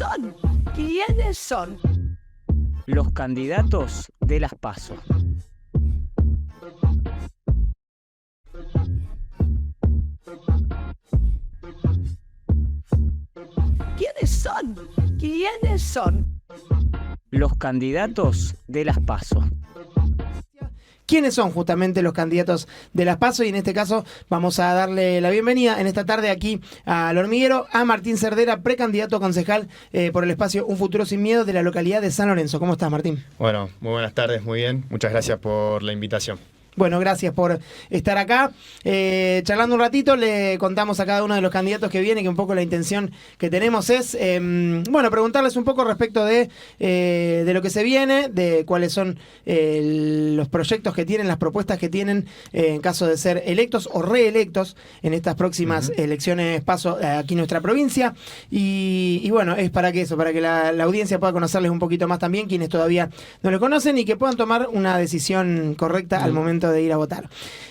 son? ¿Quiénes son? Los candidatos de las PASO. ¿Quiénes son? ¿Quiénes son? Los candidatos de las PASO. ¿Quiénes son justamente los candidatos de las PASO? Y en este caso vamos a darle la bienvenida en esta tarde aquí al Hormiguero a Martín Cerdera, precandidato a concejal por el espacio Un Futuro Sin Miedo de la localidad de San Lorenzo. ¿Cómo estás, Martín? Bueno, muy buenas tardes, muy bien. Muchas gracias por la invitación. Bueno, gracias por estar acá. Charlando un ratito, le contamos a cada uno de los candidatos que viene que un poco la intención que tenemos es, preguntarles un poco respecto de lo que se viene, de cuáles son los proyectos que tienen, las propuestas que tienen en caso de ser electos o reelectos en estas próximas elecciones PASO aquí en nuestra provincia. Y bueno, es para que la audiencia pueda conocerles un poquito más también, quienes todavía no lo conocen, y que puedan tomar una decisión correcta al momento de ir a votar.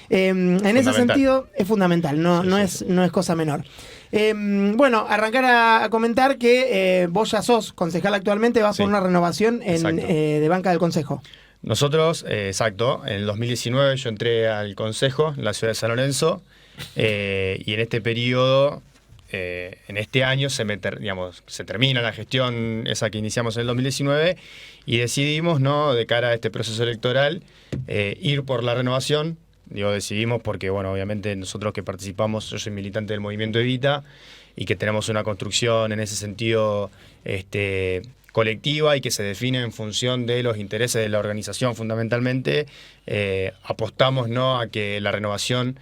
En ese sentido es fundamental, no es cosa menor. Arrancar a comentar que vos ya sos concejal actualmente, vas por una renovación de banca del Consejo. Nosotros, exacto, en el 2019 yo entré al Consejo en la ciudad de San Lorenzo y en este periodo, en este año se termina la gestión esa que iniciamos en el 2019 y decidimos, ¿no?, de cara a este proceso electoral, ir por la renovación. Decidimos porque, obviamente nosotros que participamos, yo soy militante del movimiento Evita y que tenemos una construcción en ese sentido colectiva y que se define en función de los intereses de la organización fundamentalmente, apostamos, ¿no?, a que la renovación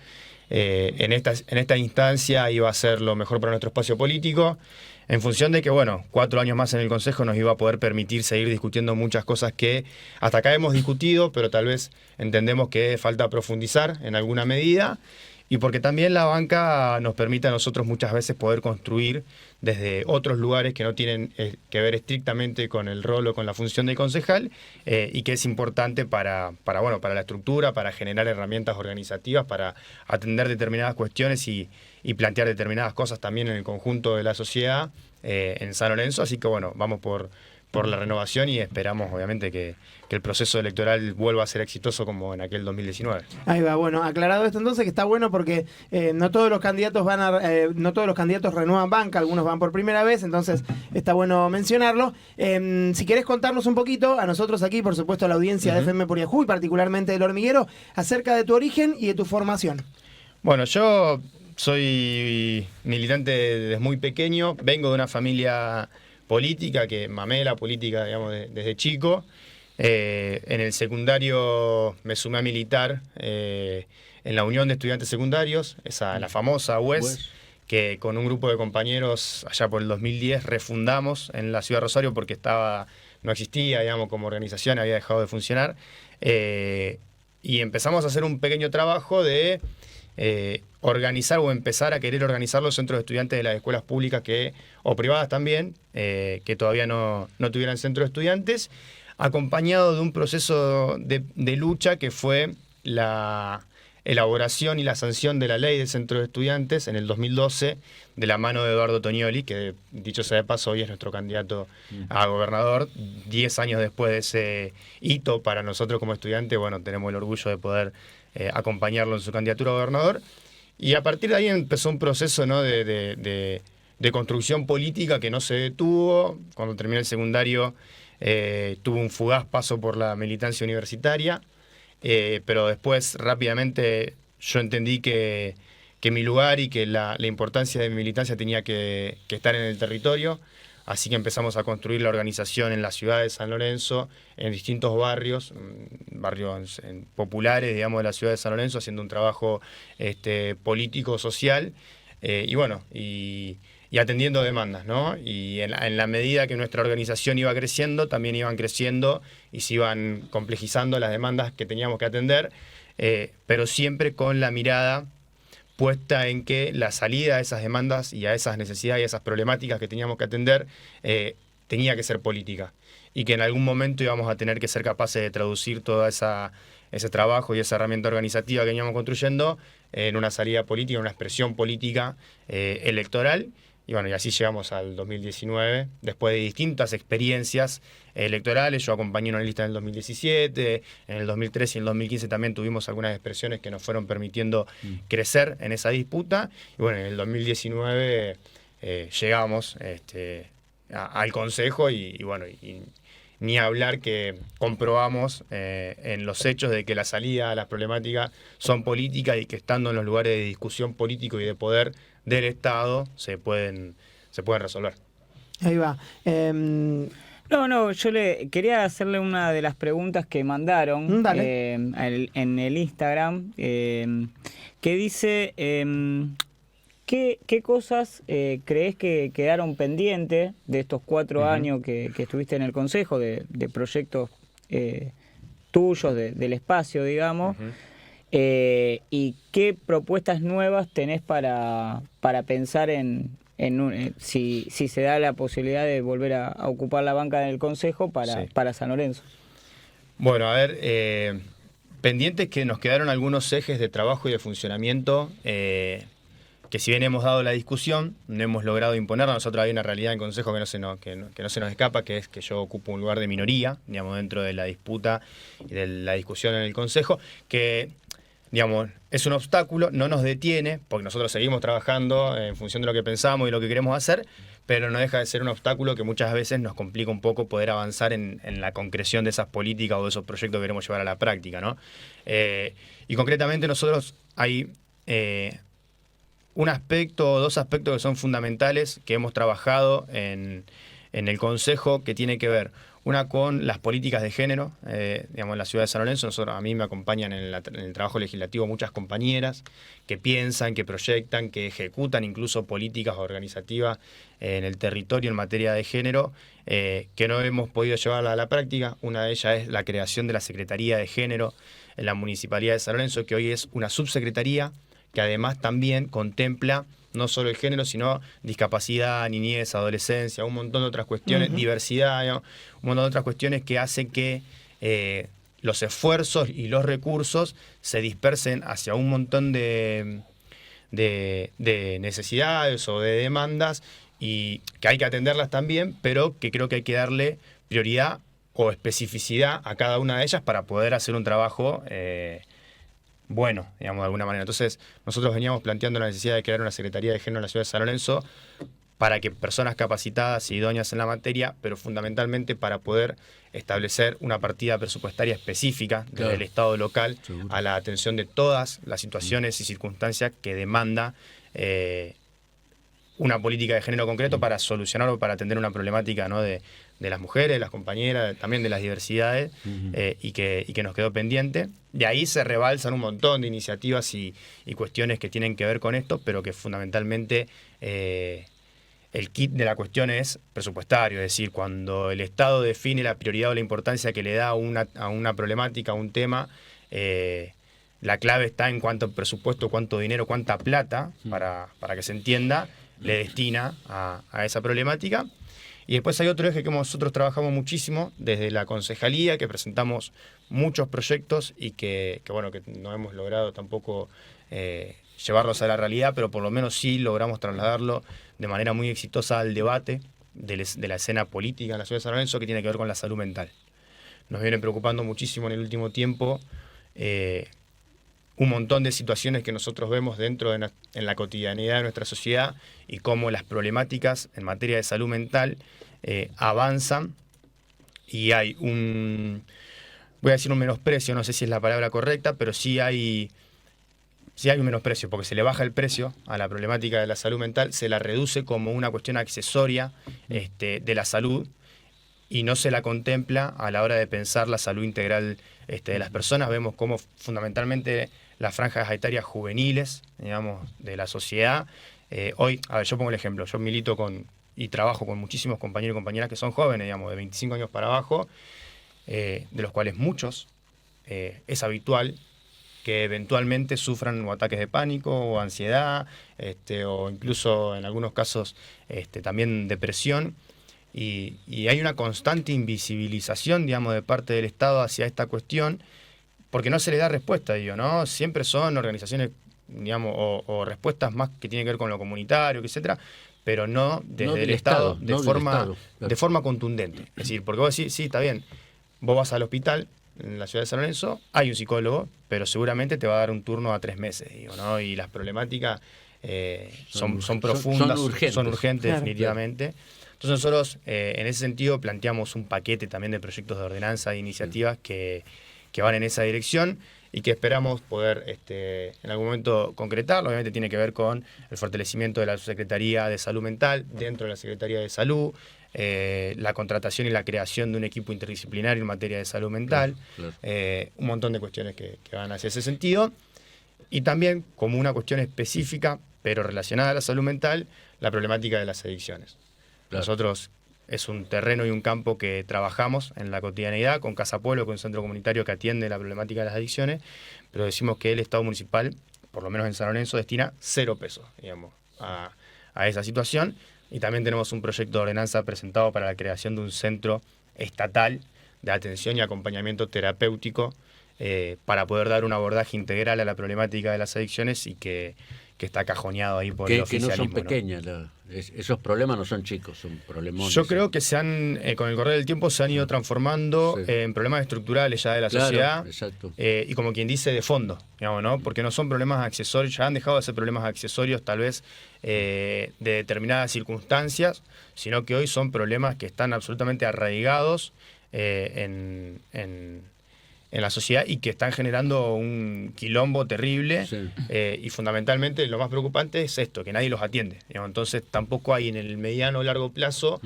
en esta instancia iba a ser lo mejor para nuestro espacio político, en función de que, 4 años más en el Consejo nos iba a poder permitir seguir discutiendo muchas cosas que hasta acá hemos discutido, pero tal vez entendemos que falta profundizar en alguna medida, y porque también la banca nos permite a nosotros muchas veces poder construir desde otros lugares que no tienen que ver estrictamente con el rol o con la función de concejal, y que es importante para la estructura, para generar herramientas organizativas, para atender determinadas cuestiones y plantear determinadas cosas también en el conjunto de la sociedad en San Lorenzo. Así que vamos por la renovación y esperamos obviamente que el proceso electoral vuelva a ser exitoso como en aquel 2019. Ahí va, aclarado esto entonces, que está bueno porque no todos los candidatos renuevan banca, algunos van por primera vez, entonces está bueno mencionarlo. Si querés contarnos un poquito, a nosotros aquí, por supuesto a la audiencia de FM por Yahoo y particularmente del Hormiguero, acerca de tu origen y de tu formación. Yo soy militante desde muy pequeño, vengo de una familia política, que mamé la política, desde chico. En el secundario me sumé a militar en la Unión de Estudiantes Secundarios, la famosa UES, que con un grupo de compañeros allá por el 2010 refundamos en la ciudad de Rosario porque no existía, como organización, había dejado de funcionar. Y empezamos a hacer un pequeño trabajo de organizar o empezar a querer organizar los centros de estudiantes de las escuelas públicas o privadas también, que todavía no tuvieran centro de estudiantes, acompañado de un proceso de lucha que fue la elaboración y la sanción de la ley de centro de estudiantes en el 2012 de la mano de Eduardo Tognoli, que dicho sea de paso hoy es nuestro candidato a gobernador. 10 años después de ese hito para nosotros como estudiantes, tenemos el orgullo de poder acompañarlo en su candidatura a gobernador. Y a partir de ahí empezó un proceso, ¿no?, de construcción política que no se detuvo. Cuando terminé el secundario tuve un fugaz paso por la militancia universitaria, pero después rápidamente yo entendí que mi lugar y que la importancia de mi militancia tenía que estar en el territorio. Así que empezamos a construir la organización en la ciudad de San Lorenzo, en distintos barrios populares, de la ciudad de San Lorenzo, haciendo un trabajo político, social, y atendiendo demandas, ¿no? Y en la medida que nuestra organización iba creciendo, también iban creciendo y se iban complejizando las demandas que teníamos que atender, pero siempre con la mirada puesta en que la salida a esas demandas y a esas necesidades y a esas problemáticas que teníamos que atender tenía que ser política, y que en algún momento íbamos a tener que ser capaces de traducir todo ese trabajo y esa herramienta organizativa que veníamos construyendo en una salida política, en una expresión política electoral, Y bueno, y así llegamos al 2019, después de distintas experiencias electorales. Yo acompañé una lista en el 2017, en el 2013 y en el 2015 también tuvimos algunas expresiones que nos fueron permitiendo crecer en esa disputa. Y bueno, en el 2019 llegamos al Consejo y bueno, y ni hablar que comprobamos en los hechos de que la salida a las problemáticas son políticas y que estando en los lugares de discusión político y de poder del Estado se pueden resolver. Ahí va. No, yo quería hacerle una de las preguntas que mandaron Dale. en el Instagram, que dice, ¿qué cosas crees que quedaron pendientes de estos 4 años que estuviste en el Consejo, de proyectos tuyos, del espacio, digamos? ¿Y qué propuestas nuevas tenés para pensar si se da la posibilidad de volver a ocupar la banca del Consejo para San Lorenzo? Bueno, a ver, pendientes que nos quedaron algunos ejes de trabajo y de funcionamiento que si bien hemos dado la discusión, no hemos logrado imponerla. Nosotros hay una realidad en el Consejo que no se nos escapa, que es que yo ocupo un lugar de minoría, digamos, dentro de la disputa y de la discusión en el Consejo, que digamos, es un obstáculo, no nos detiene, porque nosotros seguimos trabajando en función de lo que pensamos y lo que queremos hacer, pero no deja de ser un obstáculo que muchas veces nos complica un poco poder avanzar en la concreción de esas políticas o de esos proyectos que queremos llevar a la práctica, ¿no? Y concretamente nosotros hay un aspecto o 2 aspectos que son fundamentales que hemos trabajado en el Consejo, que tiene que ver una con las políticas de género, digamos, en la ciudad de San Lorenzo. A mí me acompañan en el trabajo legislativo muchas compañeras que piensan, que proyectan, que ejecutan incluso políticas organizativas en el territorio en materia de género, que no hemos podido llevarla a la práctica. Una de ellas es la creación de la Secretaría de Género en la Municipalidad de San Lorenzo, que hoy es una subsecretaría que además también contempla no solo el género, sino discapacidad, niñez, adolescencia, un montón de otras cuestiones, diversidad, ¿no? Un montón de otras cuestiones que hacen que los esfuerzos y los recursos se dispersen hacia un montón de necesidades o de demandas, y que hay que atenderlas también, pero que creo que hay que darle prioridad o especificidad a cada una de ellas para poder hacer un trabajo bueno, digamos, de alguna manera. Entonces, nosotros veníamos planteando la necesidad de crear una Secretaría de Género en la ciudad de San Lorenzo para que personas capacitadas y idóneas en la materia, pero fundamentalmente para poder establecer una partida presupuestaria específica desde el Estado local a la atención de todas las situaciones y circunstancias que demanda una política de género concreto para solucionar o para atender una problemática, ¿no?, de las mujeres, de las compañeras, también de las diversidades, y que nos quedó pendiente. De ahí se rebalsan un montón de iniciativas y cuestiones que tienen que ver con esto, pero que fundamentalmente el kit de la cuestión es presupuestario, es decir, cuando el Estado define la prioridad o la importancia que le da a una problemática, a un tema, la clave está en cuánto presupuesto, cuánto dinero, cuánta plata, para que se entienda, le destina a esa problemática. Y después hay otro eje que nosotros trabajamos muchísimo desde la concejalía, que presentamos muchos proyectos y que no hemos logrado tampoco llevarlos a la realidad, pero por lo menos sí logramos trasladarlo de manera muy exitosa al debate de la escena política en la ciudad de San Lorenzo, que tiene que ver con la salud mental. Nos viene preocupando muchísimo en el último tiempo un montón de situaciones que nosotros vemos en la cotidianidad de nuestra sociedad, y cómo las problemáticas en materia de salud mental avanzan, y hay voy a decir un menosprecio, no sé si es la palabra correcta, pero sí hay un menosprecio, porque se le baja el precio a la problemática de la salud mental, se la reduce como una cuestión accesoria de la salud, y no se la contempla a la hora de pensar la salud integral de las personas. Vemos cómo fundamentalmente las franjas etarias juveniles, digamos, de la sociedad, hoy, a ver, yo pongo el ejemplo, yo milito y trabajo con muchísimos compañeros y compañeras que son jóvenes, digamos, de 25 años para abajo, de los cuales muchos es habitual que eventualmente sufran o ataques de pánico o ansiedad, o incluso en algunos casos también depresión. Y hay una constante invisibilización, digamos, de parte del Estado hacia esta cuestión, porque no se le da respuesta, digo, ¿no? Siempre son organizaciones, digamos, o respuestas más que tienen que ver con lo comunitario, etcétera, pero no desde No del el Estado, Estado, no del Estado, claro. de forma contundente. Es decir, porque vos decís, sí, está bien, vos vas al hospital en la ciudad de San Lorenzo, hay un psicólogo, pero seguramente te va a dar un turno a 3 meses, digo, ¿no? Y las problemáticas son profundas, son urgentes Claro. definitivamente. Entonces nosotros, en ese sentido, planteamos un paquete también de proyectos de ordenanza, de iniciativas que van en esa dirección y que esperamos poder en algún momento concretar. Obviamente tiene que ver con el fortalecimiento de la Secretaría de Salud Mental dentro de la Secretaría de Salud, la contratación y la creación de un equipo interdisciplinario en materia de salud mental, Claro. un montón de cuestiones que van hacia ese sentido. Y también, como una cuestión específica, pero relacionada a la salud mental, la problemática de las adicciones. Claro. Nosotros es un terreno y un campo que trabajamos en la cotidianidad con Casa Pueblo, con un centro comunitario que atiende la problemática de las adicciones, pero decimos que el Estado municipal, por lo menos en San Lorenzo, destina 0 pesos, digamos, a esa situación. Y también tenemos un proyecto de ordenanza presentado para la creación de un centro estatal de atención y acompañamiento terapéutico para poder dar un abordaje integral a la problemática de las adicciones y que está cajoneado ahí por el Que no oficialismo. son pequeñas, esos problemas no son chicos, son problemones. Yo creo que con el correr del tiempo se han ido transformando Sí. en problemas estructurales ya de la Claro, sociedad, exacto. y como quien dice, de fondo, digamos, ¿no? Porque no son problemas accesorios, ya han dejado de ser problemas accesorios tal vez de determinadas circunstancias, sino que hoy son problemas que están absolutamente arraigados en la sociedad y que están generando un quilombo terrible. Sí. Y fundamentalmente lo más preocupante es esto, que nadie los atiende, digamos. Entonces tampoco hay en el mediano o largo plazo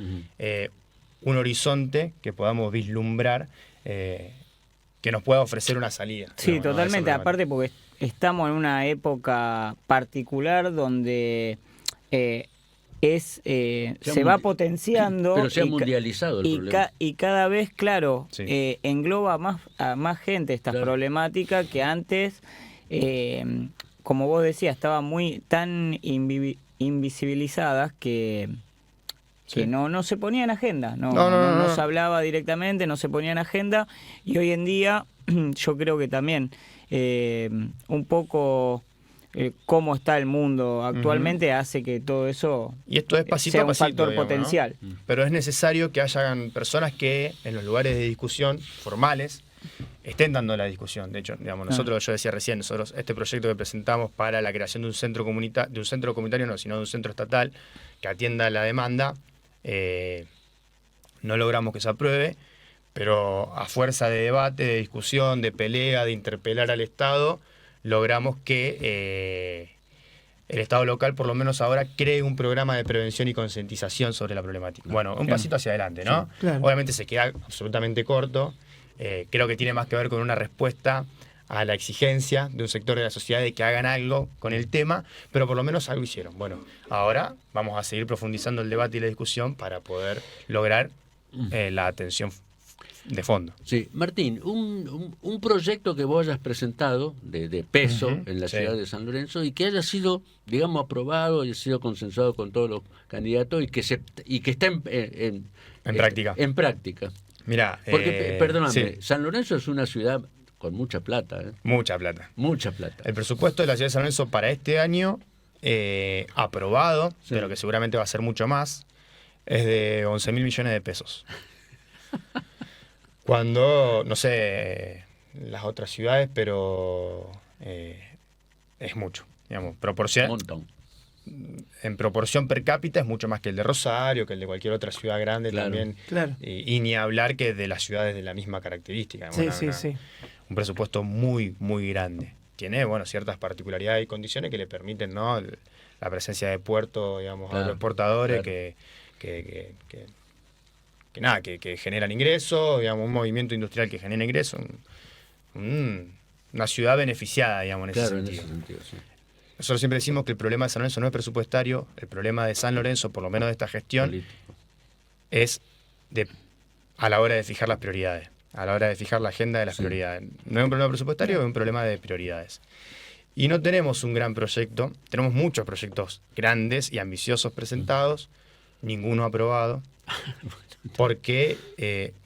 un horizonte que podamos vislumbrar que nos pueda ofrecer una salida. Sí, digamos, ¿no? a esa totalmente. problemática. Aparte porque estamos en una época particular donde se va potenciando Pero se ha y mundializado el problema. y cada vez, claro, Sí. engloba a más gente esta Claro. problemática que antes, como vos decías, estaban tan invisibilizadas que Sí. no se ponía en agenda, No. se hablaba directamente, no se ponía en agenda, y hoy en día yo creo que también un poco cómo está el mundo actualmente hace que todo eso Y esto es pasito sea a un pasito, factor digamos, ¿no? potencial. Pero es necesario que hayan personas que en los lugares de discusión formales estén dando la discusión. De hecho, digamos, nosotros, yo decía recién, nosotros este proyecto que presentamos para la creación de un centro comunitario, no, sino de un centro estatal que atienda la demanda, no logramos que se apruebe, pero a fuerza de debate, de discusión, de pelea, de interpelar al Estado, logramos que el Estado local, por lo menos ahora, cree un programa de prevención y concientización sobre la problemática. Bueno, un pasito hacia adelante, ¿no? Sí, claro. Obviamente se queda absolutamente corto. Creo que tiene más que ver con una respuesta a la exigencia de un sector de la sociedad de que hagan algo con el tema, pero por lo menos algo hicieron. Bueno, ahora vamos a seguir profundizando el debate y la discusión para poder lograr la atención de fondo. Sí, Martín, un proyecto que vos hayas presentado de peso Ujú, en la sí. ciudad de San Lorenzo y que haya sido, digamos, aprobado y haya sido consensuado con todos los candidatos y que está en práctica. En práctica. Mirá, Porque, perdóname, sí, San Lorenzo es una ciudad con mucha plata, mucha plata. mucha plata. El presupuesto de la ciudad de San Lorenzo para este año, aprobado, Sí. pero que seguramente va a ser mucho más, es de 11.000 millones de pesos. Cuando, no sé, las otras ciudades, pero es mucho. Digamos, Un montón. en proporción per cápita es mucho más que el de Rosario, que el de cualquier otra ciudad grande Claro. también. Claro. Y ni hablar que de las ciudades de la misma característica. Sí, sí, sí. Un presupuesto muy, muy grande. Tiene, bueno, ciertas particularidades y condiciones que le permiten, ¿no? La presencia de puertos, digamos, Claro, agroexportadores claro. que generan ingresos, digamos, un movimiento industrial que genera ingresos. Una ciudad beneficiada, digamos, en ese Claro, en sentido. ese sentido, sí. Nosotros siempre decimos que el problema de San Lorenzo no es presupuestario, el problema de San Lorenzo, por lo menos de esta gestión, Político. es a la hora de fijar las prioridades, a la hora de fijar la agenda de las Sí. prioridades. No es un problema presupuestario, es un problema de prioridades. Y no tenemos un gran proyecto, tenemos muchos proyectos grandes y ambiciosos presentados, ninguno aprobado, porque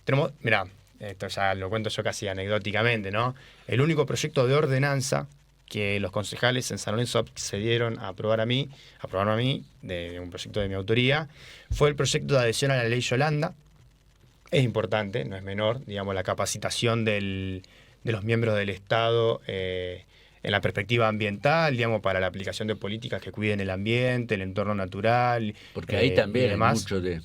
tenemos, mirá, esto ya lo cuento yo casi anecdóticamente, ¿no? El único proyecto de ordenanza que los concejales en San Lorenzo accedieron a aprobarme a mí, de un proyecto de mi autoría, fue el proyecto de adhesión a la ley Yolanda. Es importante, no es menor, digamos, la capacitación de los miembros del Estado en la perspectiva ambiental, digamos, para la aplicación de políticas que cuiden el ambiente, el entorno natural. Porque ahí también hay demás. mucho de...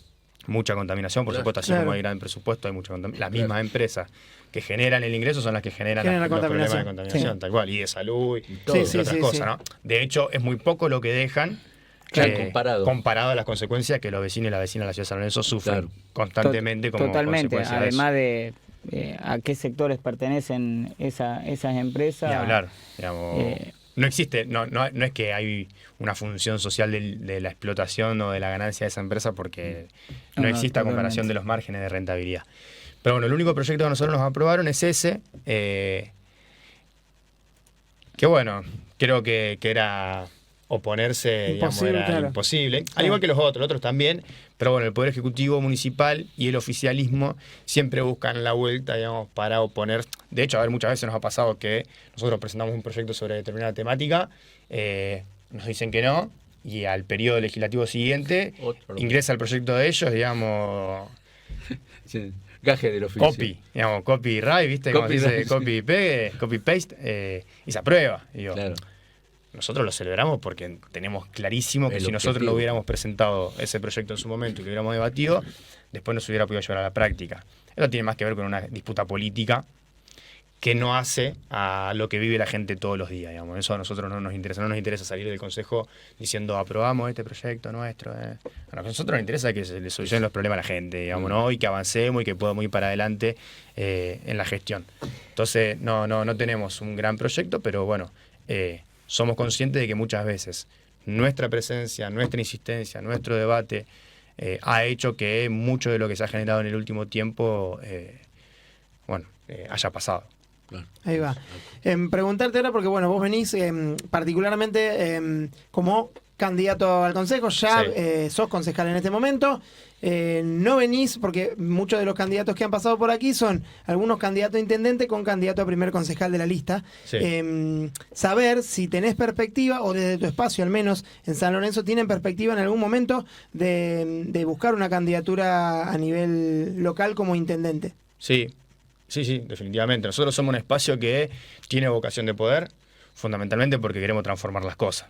Mucha contaminación, por Claro. supuesto, así como hay gran presupuesto, hay mucha contaminación. Las mismas empresas que generan el ingreso son las que generan Generan la los problemas de contaminación. contaminación, tal cual, y de salud y todo. Sí, sí, otras sí, cosas, sí. ¿no? De hecho, es muy poco lo que dejan Claro, comparado. a las consecuencias que los vecinos y las vecinas de la ciudad de San Lorenzo sufren Claro. constantemente como Totalmente, consecuencia de eso. además de a qué sectores pertenecen esas empresas. Ni hablar, digamos, eh, no existe, no es que hay una función social de la explotación o de la ganancia de esa empresa porque no No, existe a comparación totalmente. de los márgenes de rentabilidad. Pero bueno, el único proyecto que nosotros nos aprobaron es ese, que bueno, creo que era oponerse, digamos, Imposible, era claro. imposible, al igual que los otros también, pero bueno, el Poder Ejecutivo Municipal y el oficialismo siempre buscan la vuelta, digamos, para oponer. De hecho, a ver, muchas veces nos ha pasado que nosotros presentamos un proyecto sobre determinada temática, nos dicen que no, y al periodo legislativo siguiente Otro. ingresa el proyecto de ellos, digamos, Sí, gaje del oficio. copyright, ¿viste? Como se dice, Copyright. copy-paste, y se aprueba. Y digo, Claro. nosotros lo celebramos porque tenemos clarísimo que El si nosotros objetivo. no hubiéramos presentado ese proyecto en su momento y lo hubiéramos debatido, después no se hubiera podido llevar a la práctica. Eso tiene más que ver con una disputa política que no hace a lo que vive la gente todos los días, digamos. Eso a nosotros no nos interesa. No nos interesa salir del Consejo diciendo aprobamos este proyecto nuestro. A nosotros nos interesa que se le solucionen los problemas a la gente, digamos, ¿no? Y que avancemos y que podamos ir para adelante en la gestión. Entonces, no tenemos un gran proyecto, pero bueno, somos conscientes de que muchas veces nuestra presencia, nuestra insistencia, nuestro debate ha hecho que mucho de lo que se ha generado en el último tiempo haya pasado. Claro. Ahí va. Preguntarte ahora, porque bueno, vos venís particularmente como candidato al Consejo, ya Sí. sos concejal en este momento. No venís, porque muchos de los candidatos que han pasado por aquí son algunos candidatos a intendente con candidato a primer concejal de la lista. Sí. Saber si tenés perspectiva, o desde tu espacio al menos en San Lorenzo, tienen perspectiva en algún momento de buscar una candidatura a nivel local como intendente. Sí, definitivamente. Nosotros somos un espacio que tiene vocación de poder, fundamentalmente porque queremos transformar las cosas.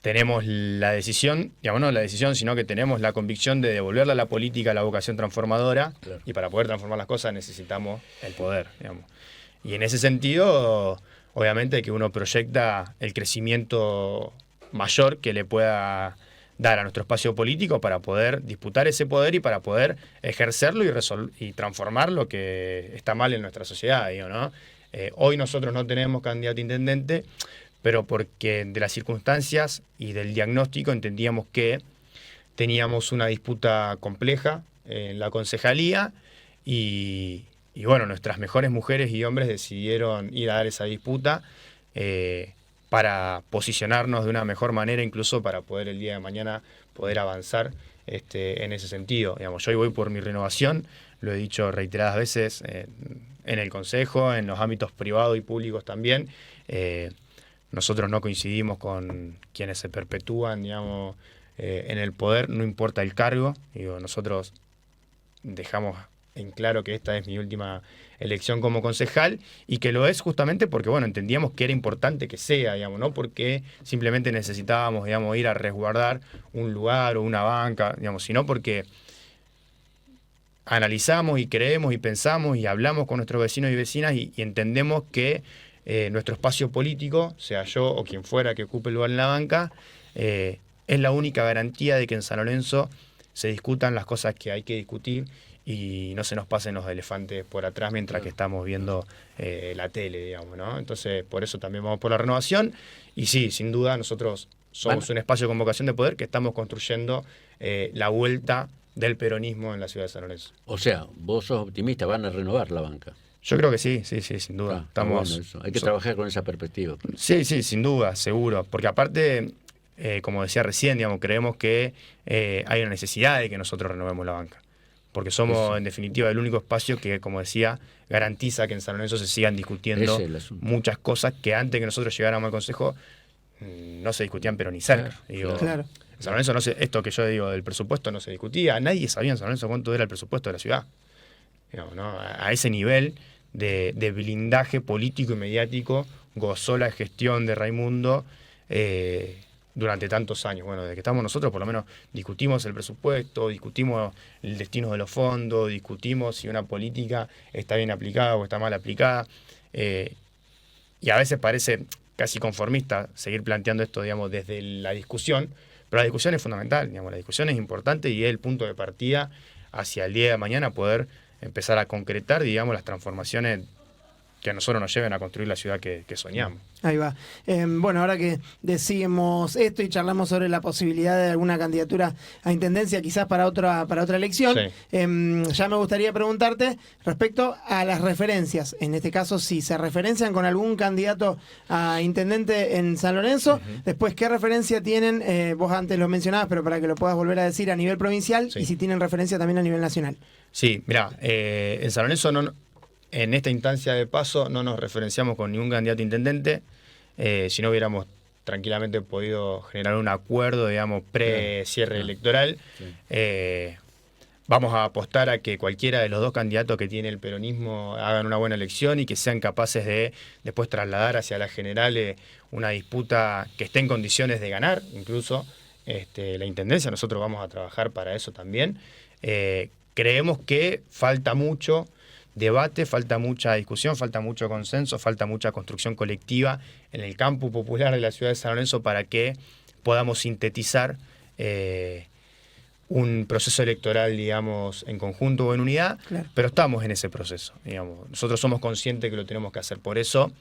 Tenemos la decisión, digamos, no la decisión, sino que tenemos la convicción de devolverle a la política la vocación transformadora, Claro. y para poder transformar las cosas necesitamos el poder, digamos. Y en ese sentido, obviamente que uno proyecta el crecimiento mayor que le pueda dar a nuestro espacio político para poder disputar ese poder y para poder ejercerlo y transformar lo que está mal en nuestra sociedad, digo, ¿no? Hoy nosotros no tenemos candidato a intendente, pero porque de las circunstancias y del diagnóstico entendíamos que teníamos una disputa compleja en la concejalía y bueno, nuestras mejores mujeres y hombres decidieron ir a dar esa disputa para posicionarnos de una mejor manera, incluso para poder el día de mañana poder avanzar en ese sentido. Digamos, yo hoy voy por mi renovación, lo he dicho reiteradas veces en el Consejo, en los ámbitos privados y públicos también. Nosotros no coincidimos con quienes se perpetúan, digamos, en el poder, no importa el cargo. Digo, nosotros dejamos en claro que esta es mi última elección como concejal y que lo es justamente porque, bueno, entendíamos que era importante que sea, digamos, no porque simplemente necesitábamos, digamos, ir a resguardar un lugar o una banca, digamos, sino porque analizamos y creemos y pensamos y hablamos con nuestros vecinos y vecinas y entendemos que nuestro espacio político, sea yo o quien fuera que ocupe el lugar en la banca, es la única garantía de que en San Lorenzo se discutan las cosas que hay que discutir y no se nos pasen los elefantes por atrás mientras que estamos viendo la tele, digamos, ¿no? Entonces, por eso también vamos por la renovación. Y sí, sin duda, nosotros somos un espacio con vocación de poder que estamos construyendo la vuelta del peronismo en la ciudad de San Lorenzo. O sea, vos sos optimista, van a renovar la banca. Yo creo que sí, sin duda. Está bueno eso. Hay que trabajar con esa perspectiva. Sí, sin duda, seguro. Porque aparte, como decía recién, digamos, creemos que hay una necesidad de que nosotros renovemos la banca. porque somos Eso. en definitiva el único espacio que, como decía, garantiza que en San Lorenzo se sigan discutiendo Ese es el asunto. muchas cosas que antes que nosotros llegáramos al Consejo no se discutían, pero ni cerca. Claro, Digo, claro. en San Lorenzo esto que yo digo del presupuesto no se discutía, nadie sabía en San Lorenzo cuánto era el presupuesto de la ciudad. Digo, ¿no? A ese nivel de blindaje político y mediático gozó la gestión de Raimundo durante tantos años. Bueno, desde que estamos nosotros, por lo menos discutimos el presupuesto, discutimos el destino de los fondos, discutimos si una política está bien aplicada o está mal aplicada. Y a veces parece casi conformista seguir planteando esto, digamos, desde la discusión, pero la discusión es fundamental, digamos, la discusión es importante y es el punto de partida hacia el día de mañana poder empezar a concretar, digamos, las transformaciones que a nosotros nos lleven a construir la ciudad que soñamos. Ahí va. Bueno, ahora que decimos esto y charlamos sobre la posibilidad de alguna candidatura a intendencia, quizás para otra elección, ya me gustaría preguntarte respecto a las referencias. En este caso, si se referencian con algún candidato a intendente en San Lorenzo, después, ¿qué referencia tienen? Vos antes lo mencionabas, pero para que lo puedas volver a decir a nivel provincial, Sí. y si tienen referencia también a nivel nacional. Sí, mirá, en San Lorenzo en esta instancia de paso no nos referenciamos con ningún candidato a intendente, si no hubiéramos tranquilamente podido generar un acuerdo, digamos, pre-cierre electoral. Vamos a apostar a que cualquiera de los dos candidatos que tiene el peronismo hagan una buena elección y que sean capaces de después trasladar hacia las generales una disputa que esté en condiciones de ganar, incluso la intendencia. Nosotros vamos a trabajar para eso también. Creemos que falta mucho debate, falta mucha discusión, falta mucho consenso, falta mucha construcción colectiva en el campo popular de la ciudad de San Lorenzo para que podamos sintetizar un proceso electoral, digamos, en conjunto o en unidad, Claro. pero estamos en ese proceso, digamos. Nosotros somos conscientes que lo tenemos que hacer, por eso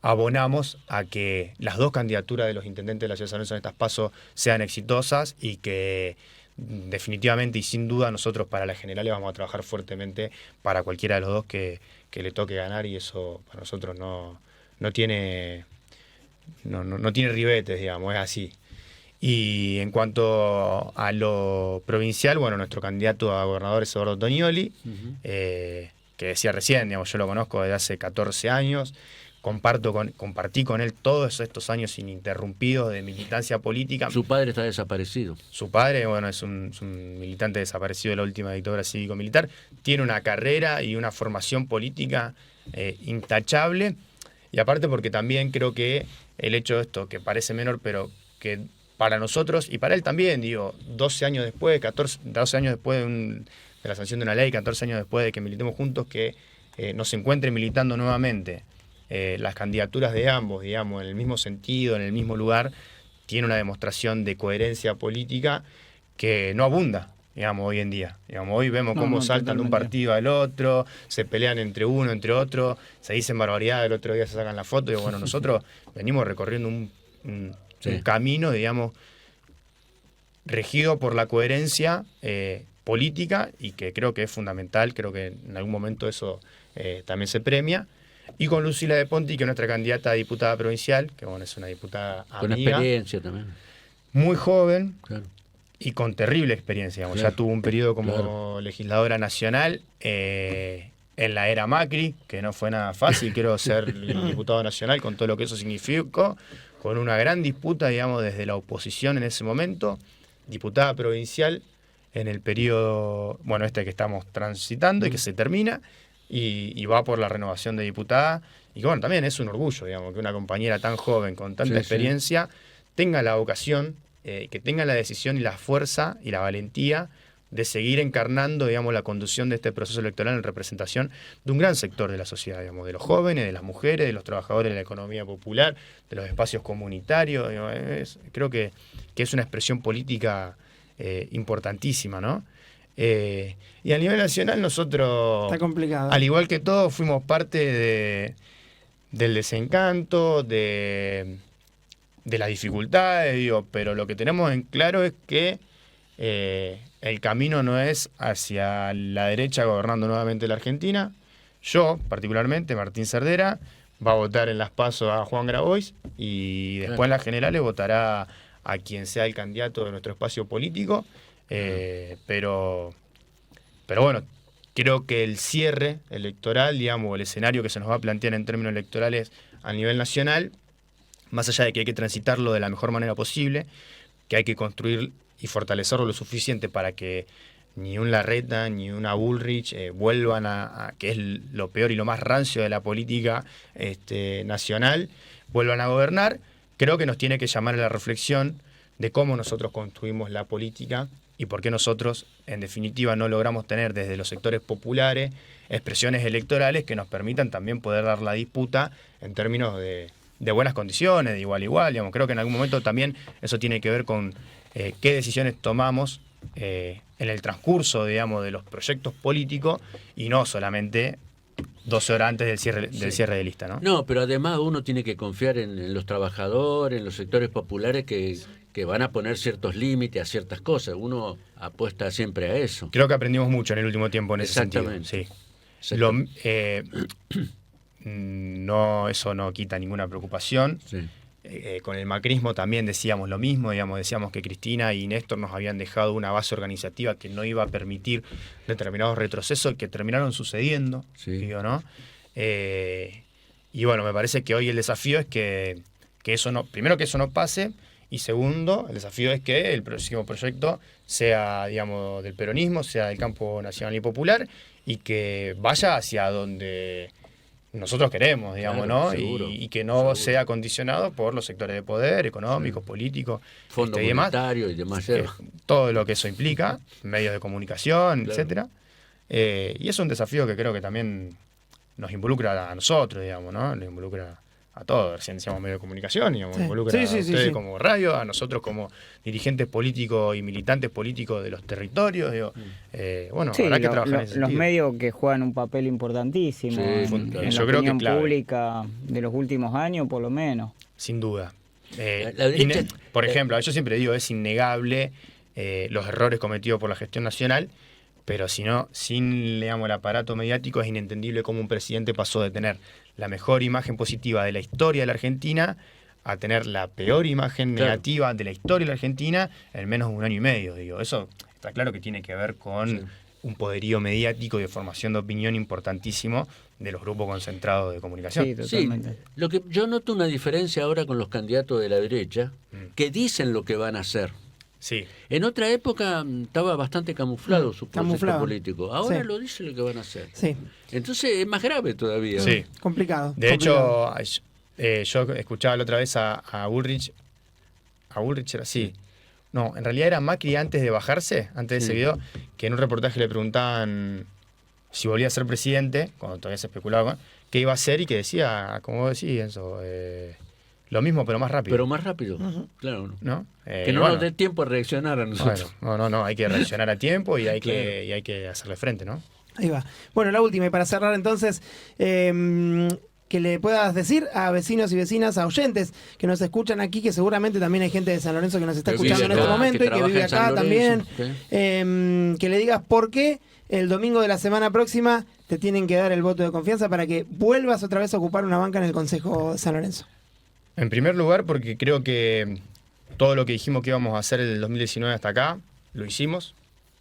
abonamos a que las dos candidaturas de los intendentes de la ciudad de San Lorenzo en estas pasos sean exitosas y que definitivamente y sin duda nosotros para las generales vamos a trabajar fuertemente para cualquiera de los dos que le toque ganar, y eso para nosotros no tiene ribetes, digamos, es así. Y en cuanto a lo provincial, bueno, nuestro candidato a gobernador es Eduardo Tonioli, que decía recién, digamos, yo lo conozco desde hace 14 años, compartí con él todos estos años ininterrumpidos de militancia política. Su padre está desaparecido. Su padre, bueno, es un militante desaparecido de la última dictadura cívico-militar, tiene una carrera y una formación política intachable, y aparte porque también creo que el hecho de esto, que parece menor, pero que para nosotros, y para él también, digo, 12 años después de la sanción de una ley, 14 años después de que militemos juntos, que nos encuentre militando nuevamente las candidaturas de ambos, digamos, en el mismo sentido, en el mismo lugar, tiene una demostración de coherencia política que no abunda, digamos, hoy en día. Digamos, hoy vemos cómo saltan de un partido al otro, se pelean entre uno, entre otro, se dicen barbaridades, el otro día se sacan la foto, y bueno, nosotros venimos recorriendo un camino, digamos, regido por la coherencia política, y que creo que es fundamental, creo que en algún momento eso también se premia. Y con Lucila de Ponti, que es nuestra candidata a diputada provincial, que bueno, es una diputada Con amiga, experiencia también. muy joven Claro. y con terrible experiencia. Digamos. Claro. Ya tuvo un periodo como Claro. legisladora nacional en la era Macri, que no fue nada fácil, quiero ser diputado nacional con todo lo que eso significó, con una gran disputa, digamos, desde la oposición en ese momento, diputada provincial en el periodo, bueno, que estamos transitando y que se termina, y va por la renovación de diputada, y que bueno, también es un orgullo, digamos, que una compañera tan joven, con tanta Sí, experiencia, tenga la vocación, que tenga la decisión y la fuerza y la valentía de seguir encarnando, digamos, la conducción de este proceso electoral en representación de un gran sector de la sociedad, digamos, de los jóvenes, de las mujeres, de los trabajadores de la economía popular, de los espacios comunitarios. Digamos, creo que es una expresión política importantísima, ¿no? Y a nivel nacional nosotros, Está complicado. al igual que todos, fuimos parte del desencanto, de las dificultades, digo, pero lo que tenemos en claro es que el camino no es hacia la derecha gobernando nuevamente la Argentina. Yo, particularmente, Martín Cerdera, va a votar en las PASO a Juan Grabois, y después en las generales votará a quien sea el candidato de nuestro espacio político, pero Pero bueno, creo que el cierre electoral, digamos, el escenario que se nos va a plantear en términos electorales a nivel nacional, más allá de que hay que transitarlo de la mejor manera posible, que hay que construir y fortalecerlo lo suficiente para que ni un Larreta ni una Bullrich vuelvan a que es lo peor y lo más rancio de la política nacional, vuelvan a gobernar. Creo que nos tiene que llamar a la reflexión de cómo nosotros construimos la política y por qué nosotros, en definitiva, no logramos tener desde los sectores populares expresiones electorales que nos permitan también poder dar la disputa en términos de buenas condiciones, de igual a igual. Digamos. Creo que en algún momento también eso tiene que ver con qué decisiones tomamos en el transcurso, digamos, de los proyectos políticos y no solamente 12 horas antes del cierre de lista, ¿no? No, pero además uno tiene que confiar en los trabajadores, en los sectores populares que van a poner ciertos límites a ciertas cosas. Uno apuesta siempre a eso. Creo que aprendimos mucho en el último tiempo en ese sentido. Sí. No, eso no quita ninguna preocupación. Sí. Con el macrismo también decíamos lo mismo, decíamos que Cristina y Néstor nos habían dejado una base organizativa que no iba a permitir determinados retrocesos que terminaron sucediendo, Sí. digo, ¿no? Y bueno, me parece que hoy el desafío es que eso no, primero que eso no pase, y segundo, el desafío es que el próximo proyecto sea, digamos, del peronismo, sea del campo nacional y popular, y que vaya hacia donde nosotros queremos, digamos, Claro, ¿no? seguro, Y que no seguro. sea condicionado por los sectores de poder, económicos, políticos, Fondo y demás. monetario y demás. Todo lo que eso implica, medios de comunicación, Claro. etcétera. Y es un desafío que creo que también nos involucra a nosotros, digamos, ¿no? Nos involucra a todos, recién decíamos medios de comunicación, digamos, Sí. involucra Sí, sí, a sí, ustedes sí. como radio, a nosotros como dirigentes políticos y militantes políticos de los territorios, digo, bueno, Sí, habrá que trabajar en ese los sentido. medios que juegan un papel importantísimo Sí, en fundamental. la Yo creo que opinión clave. pública de los últimos años, por lo menos. Sin duda. La derecha- Por ejemplo, yo siempre digo, es innegable los errores cometidos por la gestión nacional, pero si no, sin, digamos, el aparato mediático es inentendible cómo un presidente pasó de tener la mejor imagen positiva de la historia de la Argentina a tener la peor imagen Claro. negativa de la historia de la Argentina en menos de un año y medio. Digo, eso está claro que tiene que ver con Sí. un poderío mediático y de formación de opinión importantísimo de los grupos concentrados de comunicación. Sí, Sí, totalmente. lo que yo noto una diferencia ahora con los candidatos de la derecha que dicen lo que van a hacer. Sí. En otra época estaba bastante camuflado su proyecto Camuflado. político. Ahora Sí. lo dice lo que van a hacer. Sí, Entonces es más grave todavía. Sí. complicado. De complicado. hecho, yo escuchaba la otra vez a Bullrich. ¿A Bullrich era así? No, en realidad era Macri antes de bajarse, antes de Sí. ese video, que en un reportaje le preguntaban si volvía a ser presidente, cuando todavía se especulaba, qué iba a hacer y que decía, como vos decís, Enzo, lo mismo pero más rápido. Pero más rápido, claro. ¿No? Que no bueno, nos dé tiempo a reaccionar a nosotros. bueno, no, hay que reaccionar a tiempo y hay, Claro. y hay que hacerle frente, ¿no? Ahí va. Bueno, la última, y para cerrar entonces, que le puedas decir a vecinos y vecinas, a oyentes que nos escuchan aquí, que seguramente también hay gente de San Lorenzo que nos está Que escuchando en vive este acá, momento que y que trabaja vive en San acá Lorenzo, también, que le digas por qué el domingo de la semana próxima te tienen que dar el voto de confianza para que vuelvas otra vez a ocupar una banca en el Consejo de San Lorenzo. En primer lugar, porque creo que todo lo que dijimos que íbamos a hacer el 2019 hasta acá, lo hicimos,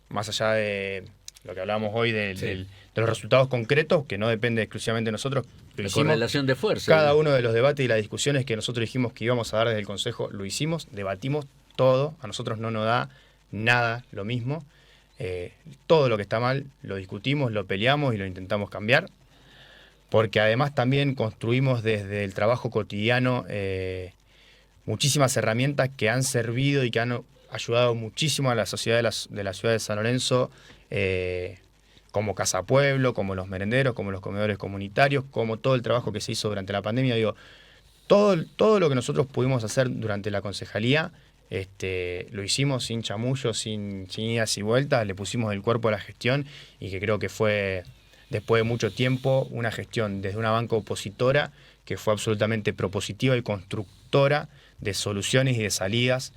más allá de lo que hablábamos hoy de los resultados concretos, que no depende exclusivamente de nosotros, lo La hicimos. correlación de fuerza. Cada uno de los debates y las discusiones que nosotros dijimos que íbamos a dar desde el Consejo, lo hicimos, debatimos todo, a nosotros no nos da nada lo mismo. Todo lo que está mal lo discutimos, lo peleamos y lo intentamos cambiar, porque además también construimos desde el trabajo cotidiano muchísimas herramientas que han servido y que han ayudado muchísimo a la sociedad de la ciudad de San Lorenzo, como Casa Pueblo, como los merenderos, como los comedores comunitarios, como todo el trabajo que se hizo durante la pandemia. Digo, todo lo que nosotros pudimos hacer durante la concejalía, lo hicimos sin chamullo, sin idas y vueltas, le pusimos el cuerpo a la gestión y que creo que fue, después de mucho tiempo, una gestión desde una banca opositora que fue absolutamente propositiva y constructora de soluciones y de salidas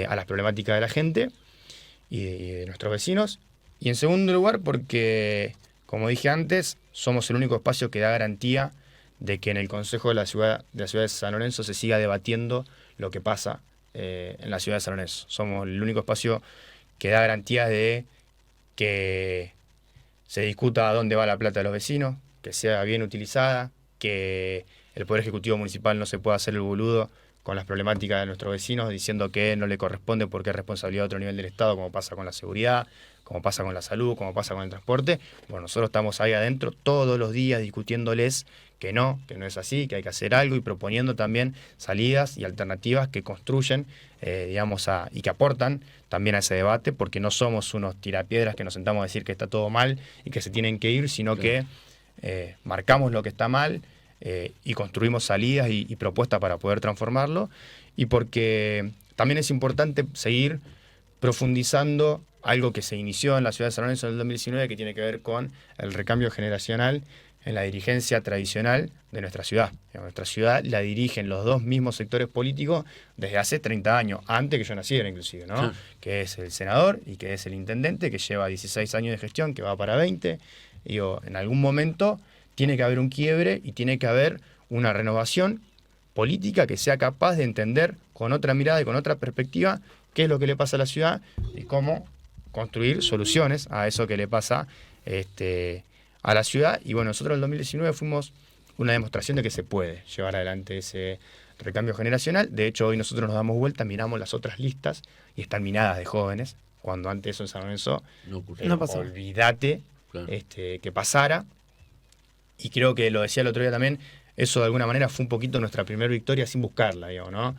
a las problemáticas de la gente y de nuestros vecinos. Y en segundo lugar, porque, como dije antes, somos el único espacio que da garantía de que en el Consejo de la Ciudad de San Lorenzo se siga debatiendo lo que pasa en la ciudad de San Lorenzo. Somos el único espacio que da garantía de que se discuta dónde va la plata de los vecinos, que sea bien utilizada, que el Poder Ejecutivo Municipal no se pueda hacer el boludo con las problemáticas de nuestros vecinos, diciendo que no le corresponde porque es responsabilidad de otro nivel del Estado, como pasa con la seguridad, como pasa con la salud, como pasa con el transporte. Bueno, nosotros estamos ahí adentro todos los días discutiéndoles que no es así, que hay que hacer algo y proponiendo también salidas y alternativas que construyen, y que aportan también a ese debate, porque no somos unos tirapiedras que nos sentamos a decir que está todo mal y que se tienen que ir, sino que marcamos lo que está mal, y construimos salidas y propuestas para poder transformarlo, y porque también es importante seguir profundizando algo que se inició en la ciudad de San Lorenzo en el 2019, que tiene que ver con el recambio generacional en la dirigencia tradicional de nuestra ciudad. Nuestra ciudad la dirigen los dos mismos sectores políticos desde hace 30 años, antes que yo naciera inclusive, ¿no? Que es el senador y que es el intendente, que lleva 16 años de gestión, que va para 20. Digo, en algún momento tiene que haber un quiebre y tiene que haber una renovación política que sea capaz de entender con otra mirada y con otra perspectiva qué es lo que le pasa a la ciudad y cómo construir soluciones a eso que le pasa a la ciudad. Y bueno, nosotros en el 2019 fuimos una demostración de que se puede llevar adelante ese recambio generacional. De hecho, hoy nosotros nos damos vuelta, miramos las otras listas y están minadas de jóvenes, cuando antes eso en San Lorenzo, No pasó. olvídate Claro. que pasara. Y creo que lo decía el otro día también, eso de alguna manera fue un poquito nuestra primera victoria sin buscarla, digamos, ¿no?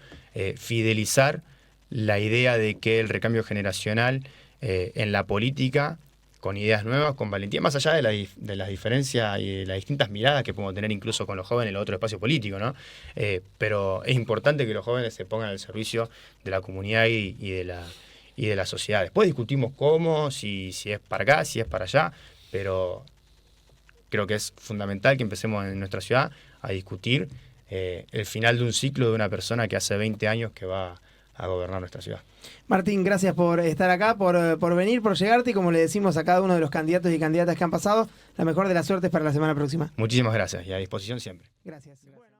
Fidelizar la idea de que el recambio generacional en la política, con ideas nuevas, con valentía, más allá de las diferencias y de las distintas miradas que podemos tener incluso con los jóvenes en el otro espacio político, ¿no? Pero es importante que los jóvenes se pongan al servicio de la comunidad y de la sociedad. Después discutimos cómo, si es para acá, si es para allá, pero creo que es fundamental que empecemos en nuestra ciudad a discutir el final de un ciclo de una persona que hace 20 años que va a gobernar nuestra ciudad. Martín, gracias por estar acá, por venir, por llegarte, y como le decimos a cada uno de los candidatos y candidatas que han pasado, la mejor de las suertes para la semana próxima. Muchísimas gracias y a disposición siempre. Gracias. Bueno.